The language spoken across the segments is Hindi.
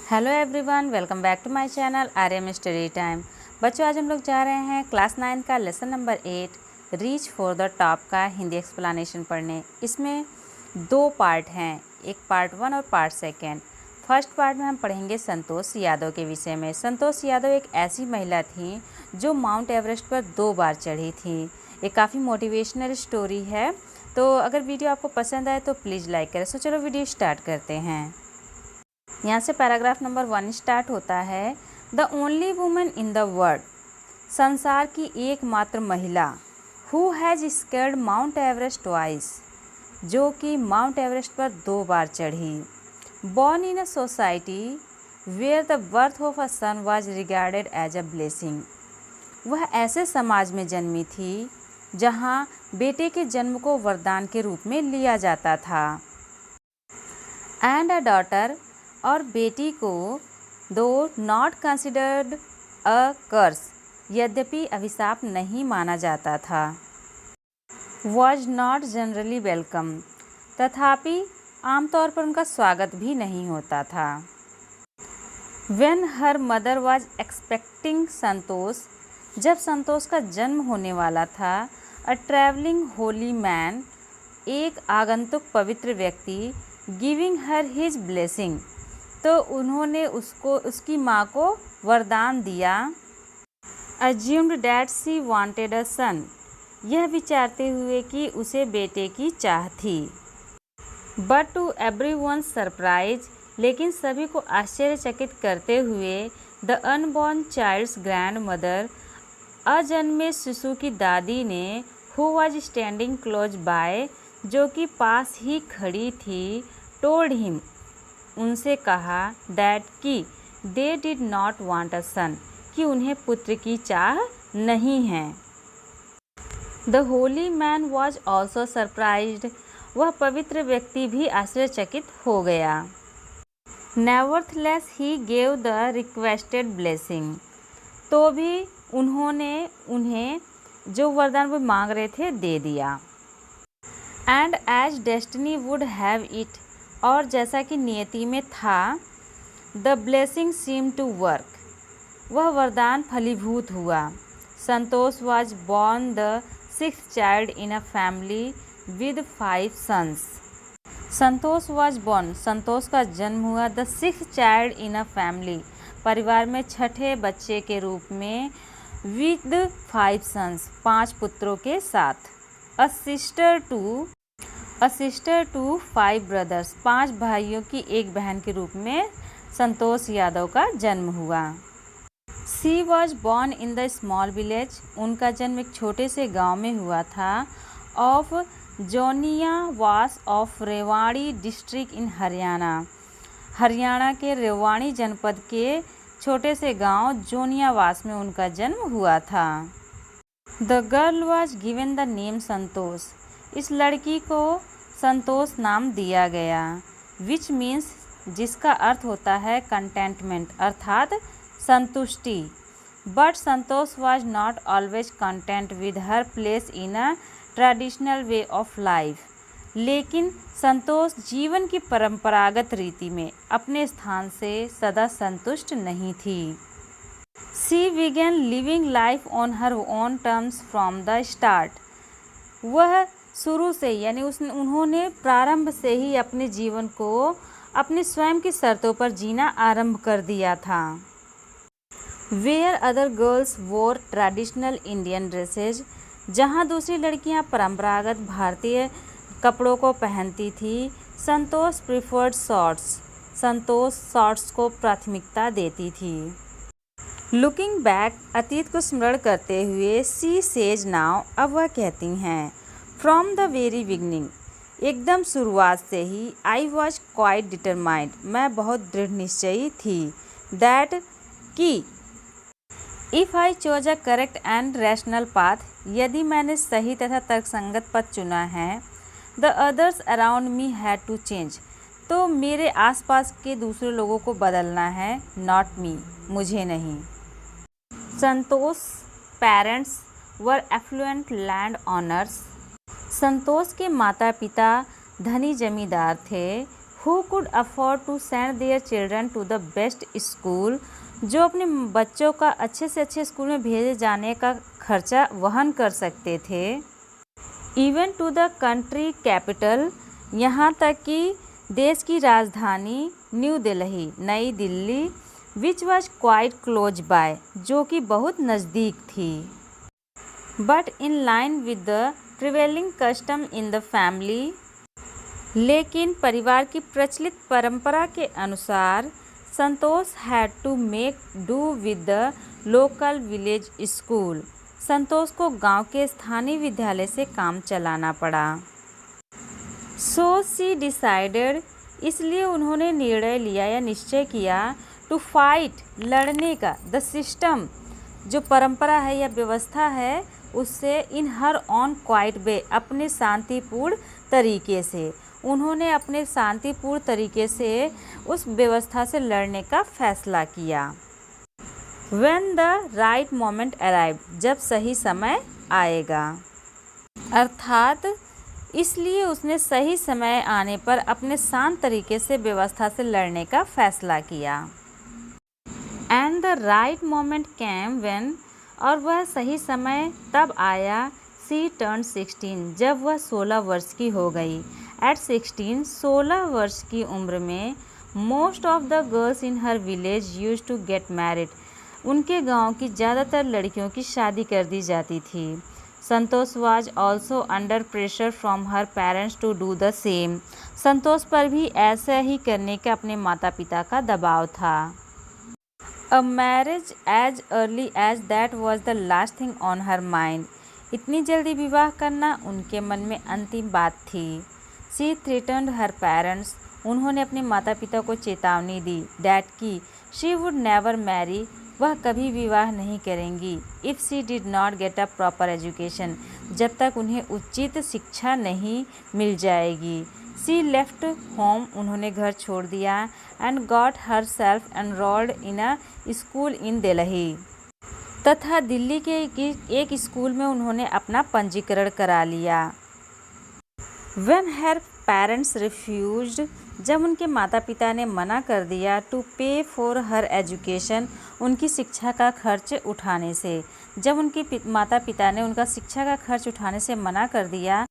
Hello everyone, welcome back to my channel Aryam study time. बच्चों, आज हम लोग जा रहे हैं क्लास 9 का lesson number 8 reach for the top का हिंदी एक्सप्लेनेशन पढ़ने। इसमें दो पार्ट हैं, एक पार्ट 1 और पार्ट 2। फर्स्ट पार्ट में हम पढ़ेंगे संतोष यादव के विषय में। संतोष यादव एक ऐसी महिला थी जो माउंट एवरेस्ट पर 2 बार चढ़ी थी। ये काफ़ी मोटिवेशनल स्टोरी है। तो अगर वीडियो आपको पसंद आए तो प्लीज़ लाइक करें। सो चलो वीडियो स्टार्ट करते हैं। यहाँ से पैराग्राफ नंबर 1 स्टार्ट होता है। The only woman in the world, संसार की एकमात्र महिला, who has scaled Mount Everest twice, जो कि माउंट एवरेस्ट पर 2 बार चढ़ी। Born in a society where the birth of a son was regarded as a blessing, वह ऐसे समाज में जन्मी थी जहाँ बेटे के जन्म को वरदान के रूप में लिया जाता था। एंड अ डॉटर, और बेटी को दो नॉट कंसिडर्ड अ कर्स, यद्यपि अभिशाप नहीं माना जाता था। वॉज नॉट जनरली वेलकम, तथापि आमतौर पर उनका स्वागत भी नहीं होता था। When her mother was expecting Santosh, जब संतोष का जन्म होने वाला था, अ ट्रैवलिंग होली मैन, एक आगंतुक पवित्र व्यक्ति, गिविंग हर हिज ब्लेसिंग, तो उन्होंने उसकी माँ को वरदान दिया। Assumed that she wanted a son, यह विचारते हुए कि उसे बेटे की चाह थी। बट टू एवरीवन सरप्राइज, लेकिन सभी को आश्चर्यचकित करते हुए, the unborn child's grandmother, अजन्मे शिशु की दादी ने, who was standing close by, जो कि पास ही खड़ी थी, टोल्ड हिम, उनसे कहा, दैट कि they did not want a son, कि उन्हें पुत्र की चाह नहीं है। The holy man was also surprised, वह पवित्र व्यक्ति भी आश्चर्यचकित हो गया। Nevertheless he gave the requested blessing, तो भी उन्होंने उन्हें जो वरदान वो मांग रहे थे दे दिया। And as destiny would have it, और जैसा कि नियति में था, the blessing seem to work, वह वरदान फलीभूत हुआ। Santosh was born the 6th child in a family with 5 sons. Santosh was born, Santosh का जन्म हुआ, the 6th child in a family, परिवार में 6ठे बच्चे के रूप में, विद 5 सन्स, 5 पुत्रों के साथ। अ सिस्टर टू 5 ब्रदर्स, 5 भाइयों की एक बहन के रूप में संतोष यादव का जन्म हुआ। She was born in the small village, उनका जन्म एक छोटे से गांव में हुआ था, of Joniawas of Rewari district in Haryana, Haryana के रेवाड़ी जनपद के छोटे से गांव जोनियावास में उनका जन्म हुआ था। The girl was given the name Santosh, इस लड़की को संतोष नाम दिया गया, विच मीन्स, जिसका अर्थ होता है कंटेंटमेंट, अर्थात संतुष्टि। But Santosh was not always content with her place in a traditional way of life, लेकिन संतोष जीवन की परंपरागत रीति में अपने स्थान से सदा संतुष्ट नहीं थी। She began living life on her own terms from the start, वह शुरू से यानी उन्होंने प्रारंभ से ही अपने जीवन को अपने स्वयं की शर्तों पर जीना आरंभ कर दिया था। वेयर अदर गर्ल्स वोर ट्रेडिशनल इंडियन ड्रेसेज, जहाँ दूसरी लड़कियाँ परंपरागत भारतीय कपड़ों को पहनती थी, संतोष प्रिफर्ड शॉर्ट्स, संतोष शॉर्ट्स को प्राथमिकता देती थी। लुकिंग बैक, अतीत को स्मरण करते हुए, सी सेज नाउ, अब वह कहती हैं, फ्रॉम द वेरी बिगनिंग, एकदम शुरुआत से ही, आई वॉज क्वाइट डिटरमाइंड, मैं बहुत दृढ़ निश्चयी थी, दैट कि if I chose a correct and rational path, यदि मैंने सही तथा तर्कसंगत पथ चुना है, the others around me had to change, तो मेरे आसपास के दूसरे लोगों को बदलना है, नॉट मी, मुझे नहीं। Santosh parents were affluent landowners, Santosh के माता पिता धनी जमींदार थे, who could afford to send their children to the best school, जो अपने बच्चों का अच्छे से अच्छे स्कूल में भेजे जाने का खर्चा वहन कर सकते थे। Even to the country capital, यहाँ तक कि देश की राजधानी न्यू दिल्ली, नई Delhi, which was quite close by, जो कि बहुत नज़दीक थी। But in line with the prevailing custom in the family, लेकिन परिवार की प्रचलित परंपरा के अनुसार Santosh had to make do with the local village school, Santosh को गांव के स्थानीय विद्यालय से काम चलाना पड़ा। सो सी डिसाइडेड, इसलिए उन्होंने निर्णय लिया या निश्चय किया, टू फाइट, लड़ने का, द सिस्टम, जो परंपरा है या व्यवस्था है उससे, इन हर ऑन क्वाइट वे, अपने शांतिपूर्ण तरीके से। उन्होंने अपने शांतिपूर्ण तरीके से उस व्यवस्था से लड़ने का फैसला किया। When the right moment arrived, जब सही समय आएगा, अर्थात इसलिए उसने सही समय आने पर अपने शांत तरीके से व्यवस्था से लड़ने का फैसला किया। And the right moment came when, और वह सही समय तब आया, she turned 16, जब वह 16 वर्ष की हो गई। At 16, 16 वर्ष की उम्र में, most of the girls in her village used to get married, उनके गांव की ज़्यादातर लड़कियों की शादी कर दी जाती थी। संतोष was also under pressure from her parents to do the same, संतोष पर भी ऐसा ही करने का अपने माता पिता का दबाव था। A marriage as early as that was the last thing on her mind, इतनी जल्दी विवाह करना उनके मन में अंतिम बात थी। She threatened her parents, उन्होंने अपने माता पिता को चेतावनी दी, that की she would never marry, वह कभी विवाह नहीं करेंगी, if she did not get a proper education, जब तक उन्हें उचित शिक्षा नहीं मिल जाएगी। She left home, उन्होंने घर छोड़ दिया, and got herself enrolled in a school in Delhi, तथा दिल्ली के एक स्कूल में उन्होंने अपना पंजीकरण करा लिया। When her parents refused, जब उनके माता पिता ने मना कर दिया, to pay for her education, उनकी शिक्षा का खर्च उठाने से, जब उनके माता पिता ने उनका शिक्षा का खर्च उठाने से मना कर दिया,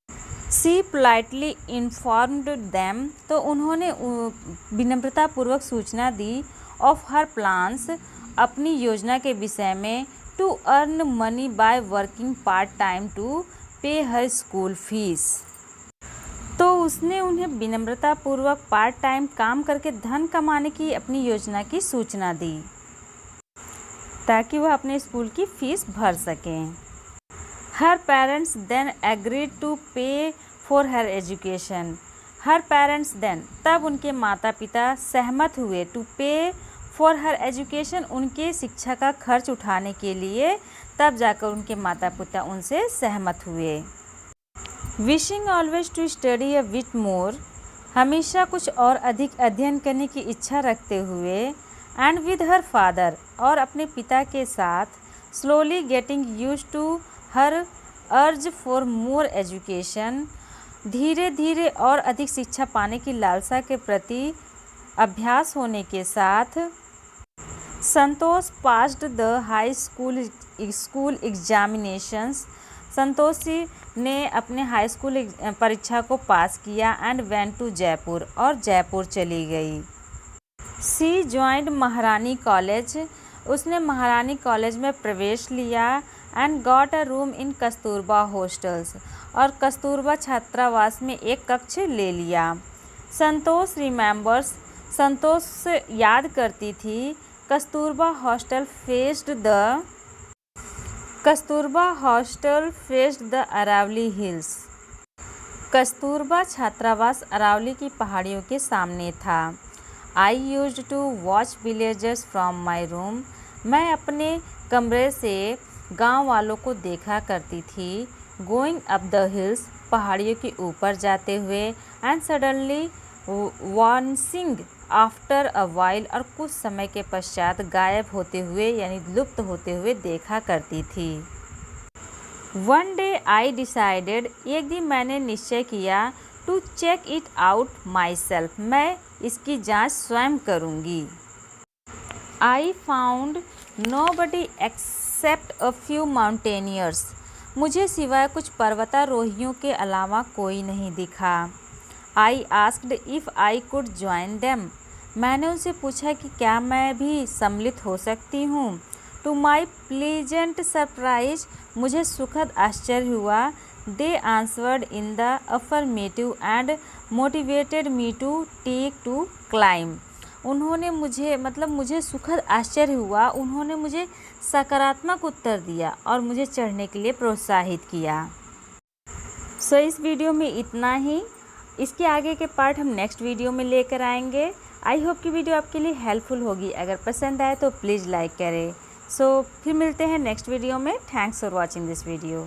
she politely informed them, तो उन्होंने विनम्रतापूर्वक सूचना दी, of her plans, अपनी योजना के विषय में, to earn money by working part time to pay her school fees, तो उसने उन्हें विनम्रतापूर्वक पार्ट टाइम काम करके धन कमाने की अपनी योजना की सूचना दी, ताकि वह अपने स्कूल की फीस भर सकें। Her parents then agreed to pay for her education. Her parents then, तब उनके माता पिता सहमत हुए, to pay for her education, उनके शिक्षा का खर्च उठाने के लिए, तब जाकर उनके माता पिता उनसे सहमत हुए। Wishing always to study a bit more, हमेशा कुछ और अधिक अध्ययन करने की इच्छा रखते हुए, and with her father, और अपने पिता के साथ, slowly getting used to her urge for more education, धीरे धीरे और अधिक शिक्षा पाने की लालसा के प्रति अभ्यास होने के साथ, संतोष passed the high school examinations, Santoshi ने अपने हाई स्कूल परीक्षा को पास किया, एंड वेंट टू जयपुर, और जयपुर चली गई। सी ज्वाइंड महारानी कॉलेज, उसने महारानी कॉलेज में प्रवेश लिया, and got a room in Kasturba hostels, और कस्तूरबा छात्रावास में एक कक्ष ले लिया। संतोष रिमेंबर्स, संतोष याद करती थी, Kasturba hostel faced the Aravalli hills, Kasturba छात्रावास अरावली की पहाड़ियों के सामने था। I used to watch villagers from my room, मैं अपने कमरे से गांव वालों को देखा करती थी। गोइंग अप द हिल्स, पहाड़ियों के ऊपर जाते हुए, and suddenly vanishing after a while, और कुछ समय के पश्चात गायब होते हुए यानी लुप्त होते हुए देखा करती थी। वन डे आई डिसाइडेड, एक दिन मैंने निश्चय किया, to check it out myself, मैं इसकी जांच स्वयं करूँगी। I found nobody except a few mountaineers, मुझे सिवाय कुछ पर्वतारोहियों के अलावा कोई नहीं दिखा। I asked if I could join them, मैंने उनसे पूछा कि क्या मैं भी सम्मिलित हो सकती हूँ। टू माई प्लीजेंट सरप्राइज, मुझे सुखद आश्चर्य हुआ। They answered in the affirmative and motivated me to take to climb, उन्होंने मुझे सुखद आश्चर्य हुआ, उन्होंने मुझे सकारात्मक उत्तर दिया और मुझे चढ़ने के लिए प्रोत्साहित किया। सो इस वीडियो में इतना ही, इसके आगे के पार्ट हम नेक्स्ट वीडियो में लेकर आएंगे। आई होप कि वीडियो आपके लिए हेल्पफुल होगी, अगर पसंद आए तो प्लीज़ लाइक करें। सो फिर मिलते हैं नेक्स्ट वीडियो में। Thanks for watching this video.